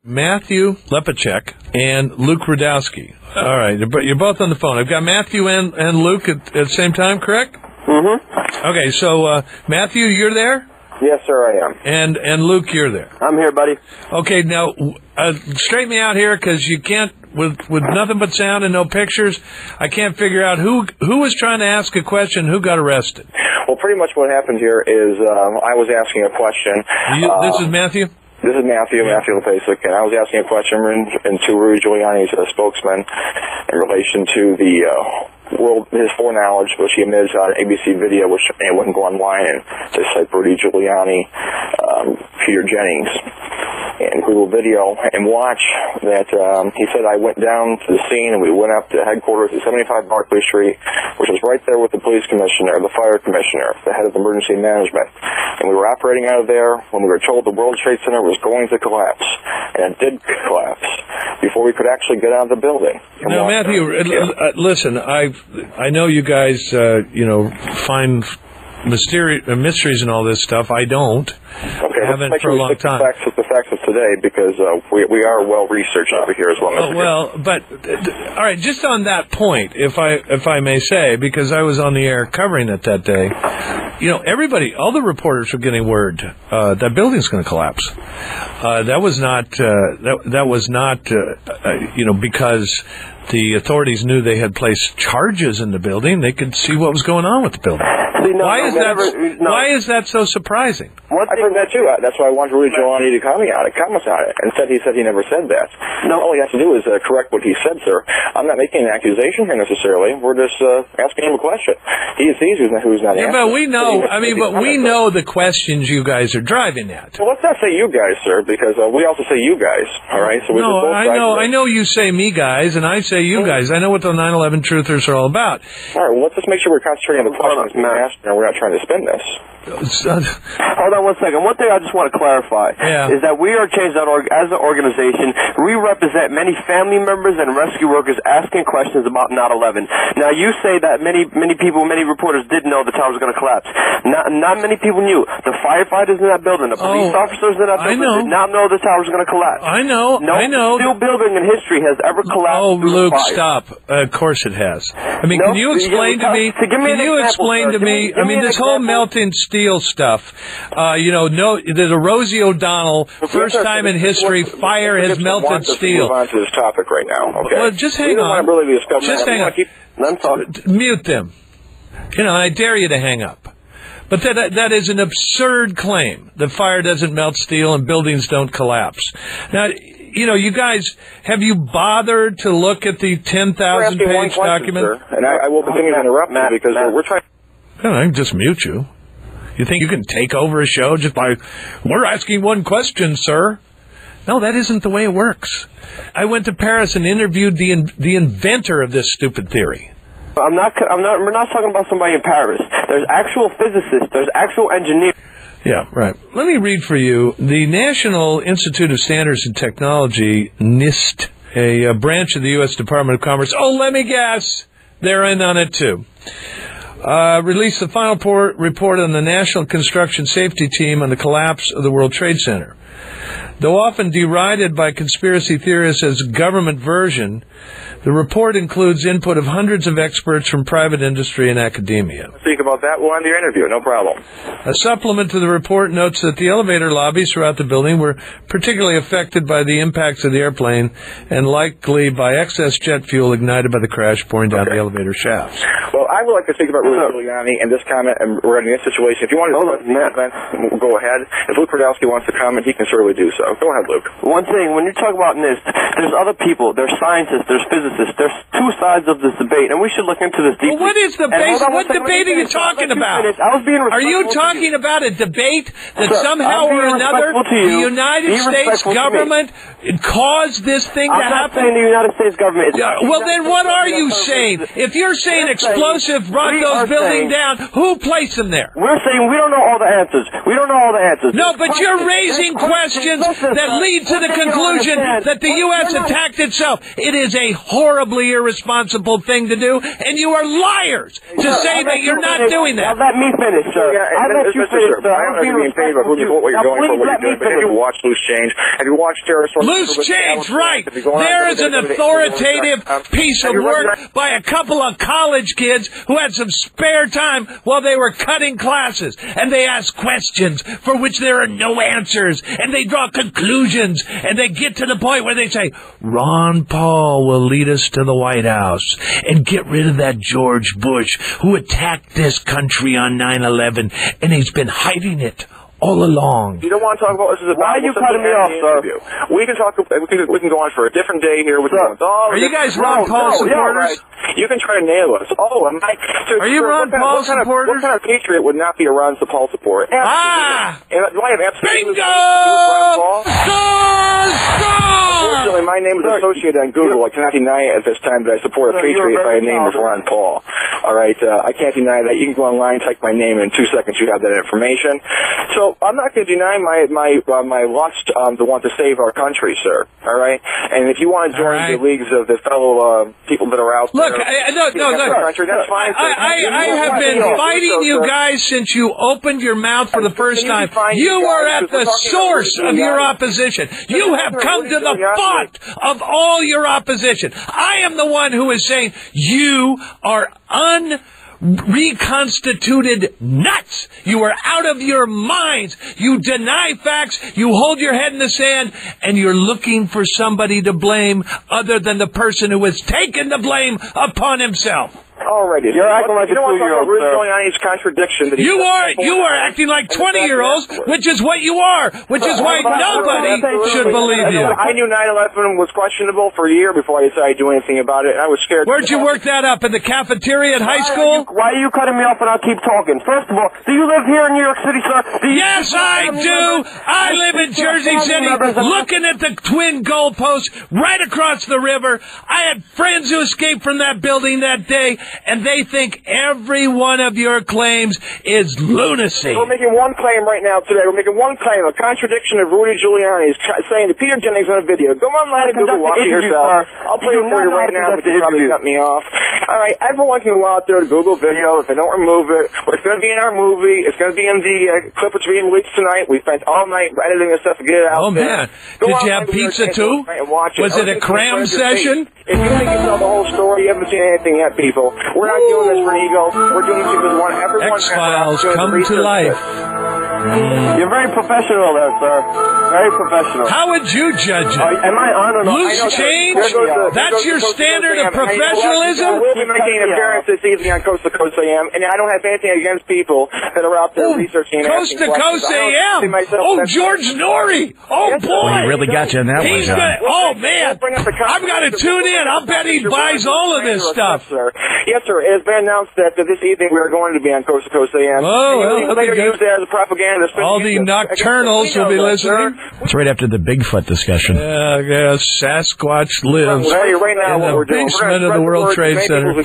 Matthew Lepacek and Luke Rudowski. All right, but you're both on the phone. I've got Matthew and Luke at the same time, correct? Mm-hmm. Okay, so Matthew, you're there? Yes, sir, I am. And Luke, you're there. I'm here, buddy. Okay, now straighten me out here, because you can't, with nothing but sound and no pictures, I can't figure out who was trying to ask a question, who got arrested. Well, pretty much what happened here is I was asking a question. This is Matthew? This is Matthew Lepacek, and I was asking a question to Rudy Giuliani's spokesman in relation to his foreknowledge, which he admits on ABC video, which anyone can go online and just type Rudy Giuliani, Peter Jennings, and Google video and watch that. He said I went down to the scene and we went up to headquarters at 75 Barclay Street, which was right there with the police commissioner, the fire commissioner, the head of emergency management. And we were operating out of there when we were told the World Trade Center was going to collapse. And it did collapse before we could actually get out of the building. Now, Matthew, listen, I know you guys, find mysteries and all this stuff. I don't. Okay, I haven't for a long time. The facts of today, because we are well researched over here as well. But all right, just on that point, if I may say, because I was on the air covering it that day, all the reporters were getting word that building's going to collapse. That was not because the authorities knew they had placed charges in the building. They could see what was going on with the building. Why is that so surprising? I've heard that too. That's why I wanted Rudy Giuliani to comment on it. And he said he never said that. No, all he has to do is correct what he said, sir. I'm not making an accusation here necessarily. We're just asking him a question. He sees who's not answering. But we know. We know the questions you guys are driving at. Well, let's not say you guys, sir, because we also say you guys. All right. So I know you say me guys, and I say you guys. I know what the 9/11 truthers are all about. All right. Well, let's just make sure we're concentrating on the questions being asked, and we're not trying to spin this. Hold on 1 second. One thing I just want to clarify is that we are Change.org as an organization. We represent many family members and rescue workers asking questions about 9/11. Now, you say that many reporters didn't know the tower was going to collapse. Not many people knew. The firefighters in that building, the police officers in that building did not know the tower was going to collapse. I know. No steel building in history has ever collapsed. Oh, Luke, stop. Of course it has. I mean, can you explain to me? This whole melting steel stuff. There's a Rosie O'Donnell, first time in history, fire has melted steel. Move on to this topic right now. Okay. Well, just hang on. Just hang on. Mute them. I dare you to hang up. But that is an absurd claim that fire doesn't melt steel and buildings don't collapse. Now, you guys, have you bothered to look at the 10,000-page document? Sir, and I will continue to interrupt you because we're trying. I can just mute you. You think you can take over a show just by, we're asking one question, sir? No, that isn't the way it works. I went to Paris and interviewed the inventor of this stupid theory. We're not talking about somebody in Paris. There's actual physicists. There's actual engineers. Yeah, right. Let me read for you. The National Institute of Standards and Technology, NIST, a branch of the U.S. Department of Commerce. Oh, let me guess. They're in on it, too. Released the final report on the National Construction Safety Team on the collapse of the World Trade Center. Though often derided by conspiracy theorists as a government version, the report includes input of hundreds of experts from private industry and academia. Speak about that. We'll end your interview. No problem. A supplement to the report notes that the elevator lobbies throughout the building were particularly affected by the impacts of the airplane and likely by excess jet fuel ignited by the crash pouring down the elevator shafts. Well, I would like to speak about Rudy Giuliani and this comment regarding this situation. If you want to go ahead. If Luke Rudowski wants to comment, he can certainly do so. Go ahead, Luke. One thing, when you talk about NIST, there's other people. There's scientists. There's physicists. There's two sides of this debate, and we should look into this deeply. Well, what is the base? What debate are you talking about? Are you talking about a debate that somehow or another the United States government caused this thing to happen? I'm not saying the United States government. Well, then what are you saying? If you're saying explosive Joseph brought those buildings down. Who placed them there? We're saying we don't know all the answers. We don't know all the answers. No, but you're raising questions that lead to the conclusion that the U.S. attacked itself. It is a horribly irresponsible thing to do, and you are liars to say that you're not doing that. Let me finish, sir. I'll let you finish, sir. I don't know if you're what you're going for, what you're doing, but have you watched Loose Change? Have you watched Terrorist? Loose Change, right. There is an authoritative piece of work by a couple of college kids who had some spare time while they were cutting classes, and they ask questions for which there are no answers, and they draw conclusions, and they get to the point where they say, Ron Paul will lead us to the White House and get rid of that George Bush who attacked this country on 9/11, and he's been hiding it all along. You don't want to talk about this as a Why are you cutting me off, sir? We can talk. We can go on for a different day here. Are you guys Ron Paul supporters? You can try to nail us. Oh, am I? Are you Ron Paul supporters? What kind of patriot would not be a Ron Paul supporter? Do I have absolutely bingo? Unfortunately, my name is associated on Google. I cannot deny it at this time that I support a patriot if my name is Ron Paul. All right, I can't deny that. You can go online, type my name, in 2 seconds you have that information. So I'm not going to deny my lust to want to save our country, sir. All right, and if you want to join the leagues of the fellow people that are out there, that's fine. I have been fighting you guys since you opened your mouth for the first time. You are at the source of your opposition. You have come to the font of all your opposition. I am the one who is saying you are reconstituted nuts. You are out of your minds. You deny facts. You hold your head in the sand, and you're looking for somebody to blame other than the person who has taken the blame upon himself. Already. You're acting like a 2-year-old, sir. Going on his contradiction that you are acting like 20-year-olds, which is what you are, which is why nobody should believe you. I knew 9/11 was questionable for a year before I decided to do anything about it, and I was scared. Where'd you work that up? In the cafeteria at high school? Why are you cutting me off and I'll keep talking? First of all, do you live here in New York City, sir? Yes, I do. I live in Jersey City, looking at the twin goalposts right across the river. I had friends who escaped from that building that day, and they think every one of your claims is lunacy. We're making one claim right now today. We're making one claim, a contradiction of Rudy Giuliani. He's saying that Peter Jennings on a video. Go online and Google, watch it yourself. I'll play it for you right now, but you probably cut me off. All right, everyone can go out there to Google video. If they don't remove it, it's going to be in our movie. It's going to be in the clip which being released tonight. We spent all night editing this stuff to get it out. Oh, man. Did you have pizza, too? Was it a cram session? If you think you tell the whole story, you haven't seen anything yet, people. We're not doing this for ego. We're doing this because we want everyone X-Files come to life. You're very professional there, sir. Very professional. How would you judge it? Am I on or not? Loose change? That's your standard of professionalism? We'll be making an appearance this evening on Coast to Coast AM, and I don't have anything against people that are out there researching and Coast to Coast AM? Oh, George Norrie! Oh, boy! Well, he really got you on that one, John. Oh, man! I've got to tune in. I'll bet he buys all of this stuff. Yes, sir. It has been announced that this evening we are going to be on Coast to Coast AM. Oh, well, later use that as a propaganda. All the nocturnals will be listening. It's right after the Bigfoot discussion. Yeah, Sasquatch lives in the basement of the World Trade Center.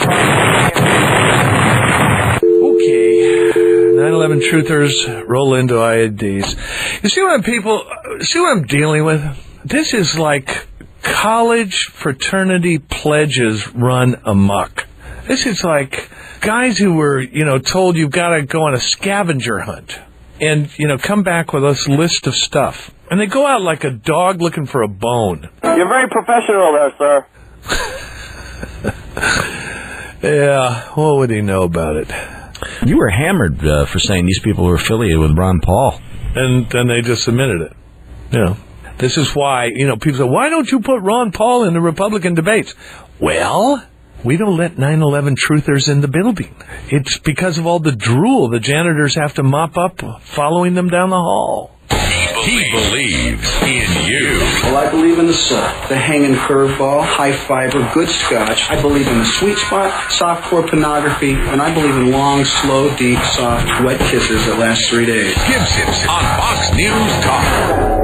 Okay, 9/11 truthers roll into IEDs. You see what I'm dealing with? This is like college fraternity pledges run amok. This is like guys who were, told you've got to go on a scavenger hunt and, come back with this list of stuff. And they go out like a dog looking for a bone. You're very professional there, sir. Yeah, what would he know about it? You were hammered for saying these people were affiliated with Ron Paul. And then they just admitted it. This is why, people say, why don't you put Ron Paul in the Republican debates? Well, we don't let 9/11 truthers in the building. It's because of all the drool the janitors have to mop up following them down the hall. He believes in you. Well, I believe in the soft, the hanging curveball, high fiber, good scotch. I believe in the sweet spot, softcore pornography, and I believe in long, slow, deep, soft, wet kisses that last 3 days. Gibson on Fox News Talk.